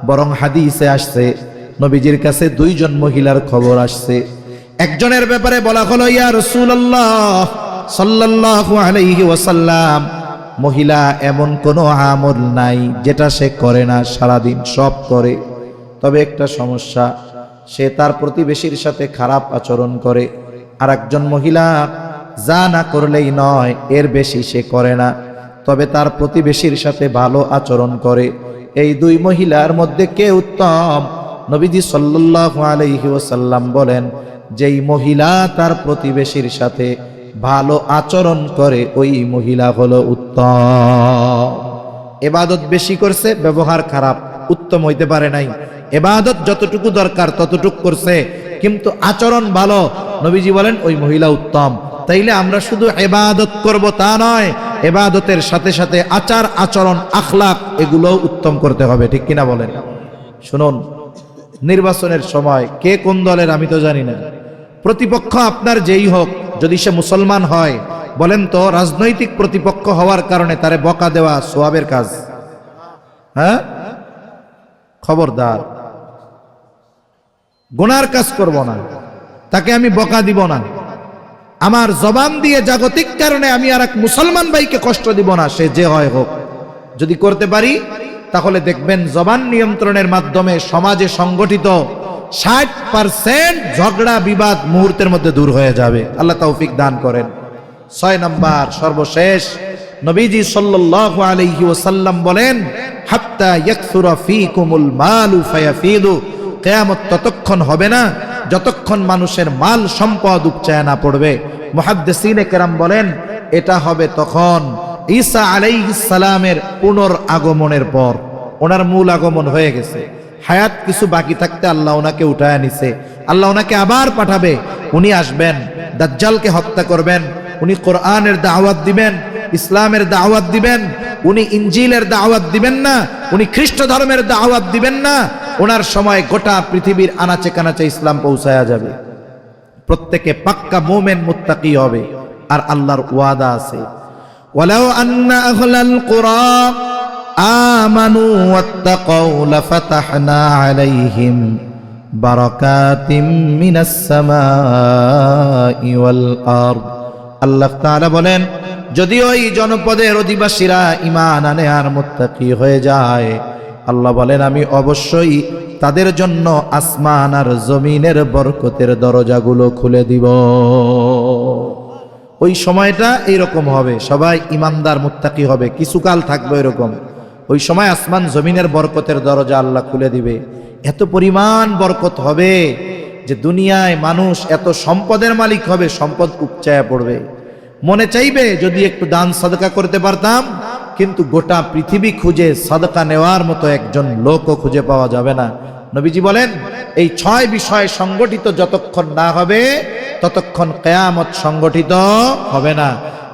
বরং হাদিসে আসছে, নবীজির কাছে দুইজন মহিলার খবর আসছে। একজনের ব্যাপারে বলা হলো ইয়া রাসূলুল্লাহ সাল্লাল্লাহু আলাইহি ওয়াসাল্লাম, মহিলা এমন কোনো আমল নাই যেটা সে করে না, সারাদিন সব করে, তবে একটা সমস্যা, সে তার প্রতিবেশীর সাথে খারাপ আচরণ করে। আর একজন মহিলা যা না করলেই নয়, এর বেশি সে করে না, তবে তার প্রতিবেশীর সাথে ভালো আচরণ করে। এই দুই মহিলার মধ্যে কে উত্তম? নবীজি সাল্লাল্লাহু আলাইহি ওয়াসাল্লাম বলেন, যেই মহিলা তার প্রতিবেশীর সাথে ভালো আচরণ করে ওই মহিলা হলো উত্তম। ইবাদত বেশি করছে, ব্যবহার খারাপ, উত্তম হইতে পারে নাই। ইবাদত যতটুকু দরকার ততটুকু করছে, কিন্তু আচরণ ভালো, নবীজি বলেন ওই মহিলা উত্তম। তাইলে আমরা শুধু ইবাদত করব তা নয়, ইবাদতের সাথে সাথে আচার আচরণ আখলাক এগুলোও উত্তম করতে হবে, ঠিক কিনা বলেন? শুনুন, নির্বাচনের সময় কে কোন দলের আমি তো জানি না, প্রতিপক্ষ আপনার যেই হোক, যদি সে মুসলমান হয়, বলেন তো রাজনৈতিক প্রতিপক্ষ হওয়ার কারণে তারে বকা দেওয়া সওয়াবের কাজ? হ্যাঁ, খবরদার, গুনার কাজ করব না, তাকে আমি বকা দিব না। আমার জবান দিয়ে জাগতিক কারণে আমি আর এক মুসলমান ভাইকে কষ্ট দিব না, সে যে হয় হোক। যদি করতে পারি তাহলে দেখবেন জবান নিয়ন্ত্রণের মাধ্যমে সমাজে সংগঠিত 60% ঝগড়া বিবাদ মুহূর্তের মধ্যে দূর হয়ে যাবে। আল্লাহ তৌফিক দান করেন। 6 নম্বর সর্বশেষ, নবীজি সাল্লাল্লাহু আলাইহি ওয়াসাল্লাম বলেন হাত্তা ইয়াকসুরা ফীকুমুল মালু ফায়াফিদু। কিয়ামত ততক্ষণ হবে না যতক্ষণ মানুষের মাল সম্পদ উপচায় না পড়বে। মুহাদ্দিসিনে কেরাম বলেন এটা হবে তখন ঈসা আলাইহিস সালামের পুনরাগমনের পর। ওনার মূল আগমন হয়ে গেছে, হায়াত কিছু বাকি থাকতে আল্লাহ ওনাকে উঠায় নিছে, আল্লাহ ওনাকে আবার পাঠাবে। উনি আসবেন, দাজ্জালকে হত্যা করবেন, উনি কোরআনের দাওয়াত দিবেন, ইসলামের দাওয়াত দিবেন, উনি ইনজিলের দাওয়াত দিবেন না, উনি খ্রিস্ট ধর্মের দাওয়াত দিবেন না। ওনার সময় গোটা পৃথিবীর আনাচে কানাচে ইসলাম পৌঁছায়া যাবে, প্রত্যেকে পাক্কা মুমিন মুত্তাকি হবে। আর আল্লাহর ওয়াদা আছে, ওয়ালাউ আন্না আহলাল কুরা আমানু ওয়াত্তাকাউ লাফাতাহনা আলাইহিম বারাকাতিম মিনাস সামাই ওয়াল আরদ। আল্লাহ তাআলা বলেন, যদি ওই জনপদের অধিবাসীরা ঈমান আনে আর মুত্তাকি হয়ে যায়, আল্লাহ বলেন আমি অবশ্যই তাদের জন্য আসমান আর জমিনের বরকতের দরজাগুলো খুলে দিব। ওই সময়টা এইরকম হবে, সবাই ইমানদার মুত্তাকি হবে, কিছুকাল থাকবে এরকম। ওই সময় আসমান জমিনের বরকতের দরজা আল্লাহ খুলে দিবে। এত পরিমাণ বরকত হবে যে দুনিয়ায় মানুষ এত সম্পদের মালিক হবে, সম্পদ উপচায়া পড়বে। মনে চাইবে যদি একটু দান সাদকা করতে পারতাম, কিন্তু গোটা পৃথিবী খুঁজে সাদকা নেওয়ার মতো একজন লোকও খুঁজে পাওয়া যাবে না। নবীজি বলেন এই 6 বিষয় সংগঠিত যতক্ষণ না হবে ততক্ষণ কিয়ামত সংগঠিত হবে না।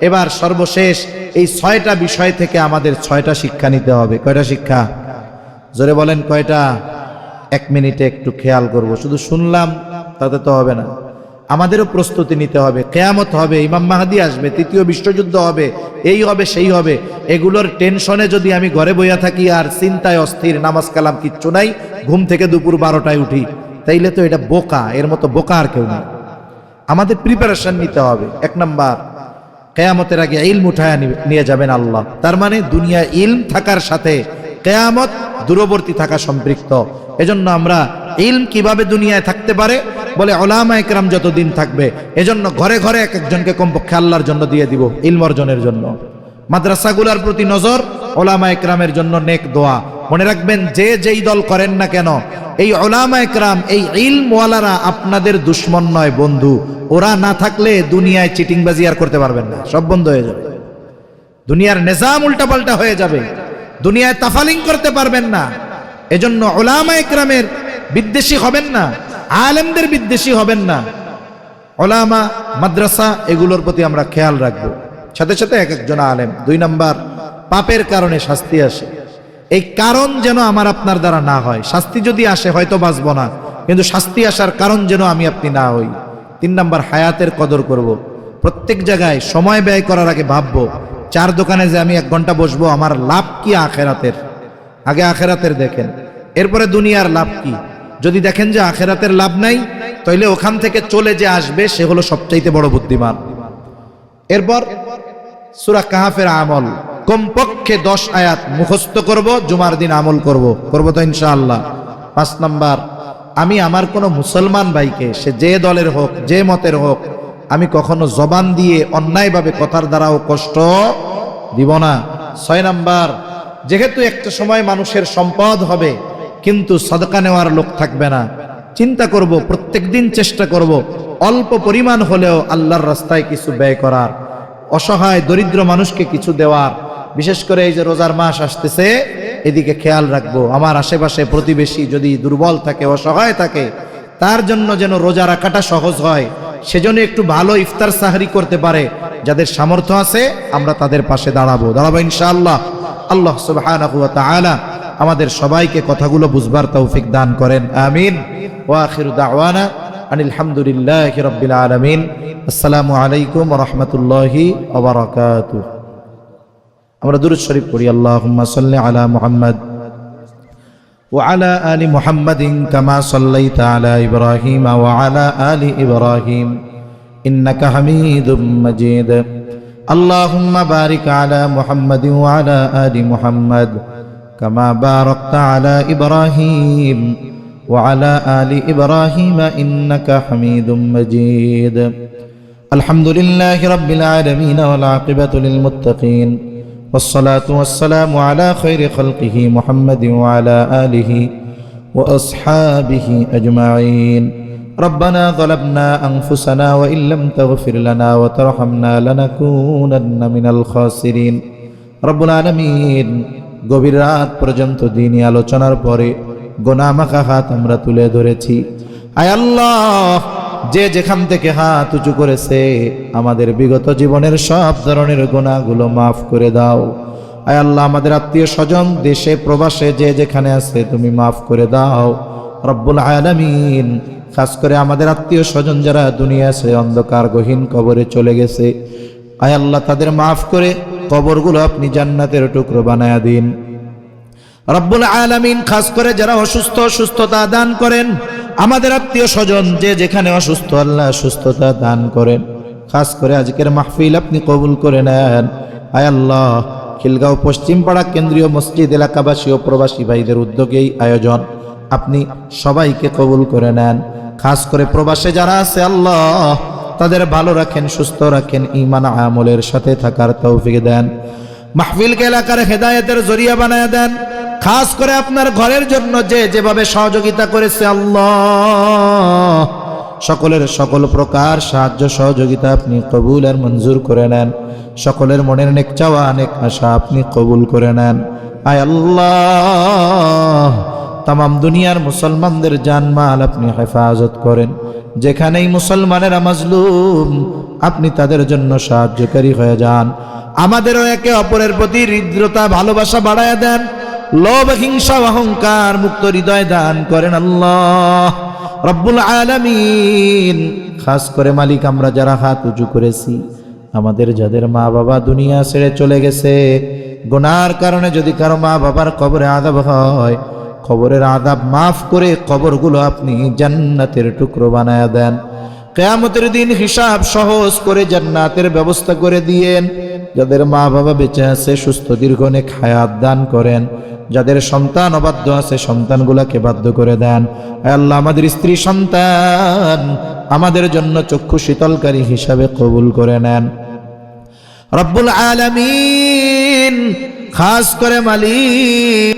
এবার সর্বশেষ এই 6টা বিষয় থেকে আমাদের 6টা শিক্ষা নিতে হবে। কয়টা শিক্ষা? জোরে বলেন কয়টা? 1 মিনিটে একটু খেয়াল করব, শুধু শুনলাম তাতে তো হবে না, আমাদেরও প্রস্তুতি নিতে হবে। কিয়ামত হবে, ইমাম মাহদি আসবে, 3য় বিশ্বযুদ্ধ হবে, এই হবে সেই হবে, এগুলোর টেনশনে যদি আমি ঘরে বইয়া থাকি আর চিন্তায় অস্থির, নামাজ কালাম কিচ্ছু নাই, ঘুম থেকে দুপুর 12টায় উঠি, তাইলে তো এটা বোকা, এর মতো বোকা আর কেউ নেই। আমাদের প্রিপারেশন নিতে হবে। 1 নাম্বার, কিয়ামতের আগে ইলম উঠায় নিয়ে যাবেন আল্লাহ। তার মানে দুনিয়া ইলম থাকার সাথে কিয়ামত দূরবর্তী থাকা সম্পৃক্ত। এজন্য আমরা ইলম কিভাবে দুনিয়ায় থাকতে পারে বলে উলামায়ে কেরাম যতদিন থাকবে, এজন্য ঘরে ঘরে এক একজনকে কমপক্ষে আল্লাহর জন্য দিয়ে দিব ইলম অর্জনের জন্য। মাদ্রাসাগুলোর প্রতি নজর, উলামায়ে কেরামের জন্য নেক দোয়া। মনে রাখবেন, যে যেই দল করেন না কেন, এই উলামায়ে কেরাম, এই ইলমওয়ালারা আপনাদের দুশমন নয়, বন্ধু। ওরা না থাকলে দুনিয়ায় চিটিংবাজি আর করতে পারবেন না, সব বন্ধ হয়ে যাবে। দুনিয়ার নিজাম উল্টাপাল্টা হয়ে যাবে, দুনিয়ায় তাফালিং করতে পারবেন না। এজন্য উলামায়ে কেরামের বিদ্বেষী হবেন না, আলেমদের বিদ্বেষী হবেন না। উলামা, মাদ্রাসা এগুলোর প্রতি আমরা খেয়াল রাখবো, সাথে সাথে এক একজন আলেম। 2 নাম্বার, পাপের কারণে শাস্তি আসে, এই কারণ যেন আমার আপনার দ্বারা না হয়। শাস্তি যদি আসে হয়তো বাঁচবো না, কিন্তু শাস্তি আসার কারণ যেন আমি আপনি না হই। 3 নাম্বার, হায়াতের কদর করব। প্রত্যেক জায়গায় সময় ব্যয় করার আগে ভাববো, 4 দোকানে যে আমি 1 ঘন্টা বসবো, আমার লাভ কি আখেরাতের? আগে আখেরাতের দেখেন, এরপরে দুনিয়ার লাভ কি। যদি দেখেন যে আখেরাতের লাভ নাই, তাইলে ওখান থেকে চলে যে আসবে সে হলো সবচাইতে বড় বুদ্ধিমান। এরপর সূরা কাহাফের আমল, কমপক্ষে 10 আয়াত মুখস্থ করব, জুমার দিন আমল করব তো ইনশাআল্লাহ। 5 নাম্বার, আমি আমার কোনো মুসলমান ভাইকে, সে যে দলের হোক, যে মতের হোক, আমি কখনো জবান দিয়ে অন্যায়ভাবে কথার দ্বারাও কষ্ট দিব না। 6 নাম্বার, যেহেতু একটা সময় মানুষের সম্পদ হবে কিন্তু সদকা নেওয়ার লোক থাকবে না, চিন্তা করব, প্রত্যেকদিন চেষ্টা করব অল্প পরিমাণ হলেও আল্লাহর রাস্তায় কিছু ব্যয় করার, অসহায় দরিদ্র মানুষকে কিছু দেওয়ার। বিশেষ করে এই যে রোজার মাস আসতেছে, এদিকে খেয়াল রাখবো। আমার আশেপাশে প্রতিবেশী যদি দুর্বল থাকে, অসহায় থাকে, তার জন্য যেন রোজা রাখাটা সহজ হয়, সেজন্য একটু ভালো ইফতার সাহরি করতে পারে। যাদের সামর্থ্য আছে আমরা তাদের পাশে দাঁড়াবো ইনশাআল্লাহ। আল্লাহ সুবহানাহু ওয়া তাআলা আমাদের সবাইকে কথাগুলো বুঝবার তৌফিক দান করেন, আমিন। ওয়া আখিরু দাওয়ানা আনিল হামদুলিল্লাহি রাব্বিল আলামিন। আসসালামু আলাইকুম ওয়া রাহমাতুল্লাহি ওয়া বারাকাতুহু। আমরা দুরূদ শরীফ পড়ি। আল্লাহুম্মা সাল্লি আলা মুহাম্মাদ ওয়া আলা আলি মুহাম্মাদিন কামা সাল্লাইতা আলা ইব্রাহিম ওয়া আলা আলি ইব্রাহিম ইন্নাকা হামিদুম মাজিদ। আল্লাহুম্মা বারিক আলা মুহাম্মাদিন ওয়া আলা আলি মুহাম্মাদ কামা বারাকতা আলা ইব্রাহিম ওয়া আলা আলি ইব্রাহিম ইন্নাকা হামিদুম মাজিদ। আলহামদুলিল্লাহি রাব্বিল আলামিন ওয়াল আকিবাতু লিল মুত্তাকিন। والصلاة والسلام على خير خلقه محمد وعلى آله وأصحابه أجمعين. ربنا ظلمنا أنفسنا وإن لم تغفر لنا وترحمنا لنكونن من الخاسرين. رب العالمين, গভীর রাত পর্যন্ত দ্বীনি আলোচনার পরে গুনাহমাখা হাত আমরা তুলে ধরেছি। আয় আল্লাহ, যে যেখান থেকে হাত উঁচু করেছে আমাদের বিগত জীবনের সব ধরনের গুনাহগুলো মাফ করে দাও। আয় আল্লাহ, আমাদের আত্মীয় স্বজন দেশে প্রবাসে যে যেখানে আছে তুমি মাফ করে দাও রব্বুল আলামিন। খাস করে আমাদের আত্মীয় স্বজন যারা দুনিয়া আছে অন্ধকার গহীন কবরে চলে গেছে, আয় আল্লাহ তাদের মাফ করে কবরগুলো আপনি জান্নাতের টুকরো বানায়া দিন রব্বুল আলামিন। খাস করে যারা অসুস্থ, সুস্থতা দান করেন। আমাদের আত্মীয় স্বজন যে যেখানে অসুস্থ, আল্লাহ সুস্থতা দান করেন। খাস করে আজকের মাহফিল আপনি কবুল করে নেন। আয় আল্লাহ, খিলগাঁও পশ্চিম পাড়া কেন্দ্রীয় মসজিদ এলাকাবাসী ও প্রবাসী ভাইদের উদ্যোগেই আয়োজন, আপনি সবাইকে কবুল করে নেন। খাস করে প্রবাসে যারা আছে আল্লাহ তাদের ভালো রাখেন, সুস্থ রাখেন, ঈমান আমলের সাথে থাকার তৌফিক দেন। মাহফিলকে এলাকার হেদায়েতের জরিয়া বানায় দেন। খাস করে আপনার ঘরের জন্য যে যেভাবে সহযোগিতা করেছে আল্লাহ, সকলের সকল প্রকার সাহায্য সহযোগিতা আপনি কবুল আর মঞ্জুর করে নেন। সকলের মনের নেক চাওয়া, নেক আশা আপনি কবুল করে নেন। আয় আল্লাহ, তামাম দুনিয়ার মুসলমানদের জানমাল আপনি হেফাজত করেন। যেখানেই মুসলমানেরা মাজলুম আপনি তাদের জন্য সাহায্যকারী হয়ে যান। আমাদেরও একে অপরের প্রতি হৃদ্রতা, ভালোবাসা বাড়ায়া দেন। লোভ, হিংসা, অহংকার মুক্ত হৃদয় দান করেন আল্লাহ রব্বুল আলামিন। খাস করে মালিক, আমরা যারা হাত উঁচু করেছি, আমাদের যাদের মা বাবা দুনিয়া ছেড়ে চলে গেছে, গুনার কারণে যদি কারো মা বাবার কবরে আযাব হয়, কবরের আযাব মাফ করে কবরগুলো আপনি জান্নাতের টুকরো বানায়া দেন। কিয়ামতের দিন হিসাব সহজ করে জান্নাতের ব্যবস্থা করে দিয়েন। যাদের মা বাবা বেঁচে আছে সুস্থ দীর্ঘনেক হায়াত দান করেন। যাদের সন্তান অবাধ্য আছে সন্তানগুলাকে বাধ্য করে দেন। আয় আল্লাহ, আমাদের স্ত্রী সন্তান আমাদের জন্য চক্ষু শীতলকারী হিসাবে কবুল করে নেন। রব্বুল আলামিন, খাস করে মালিক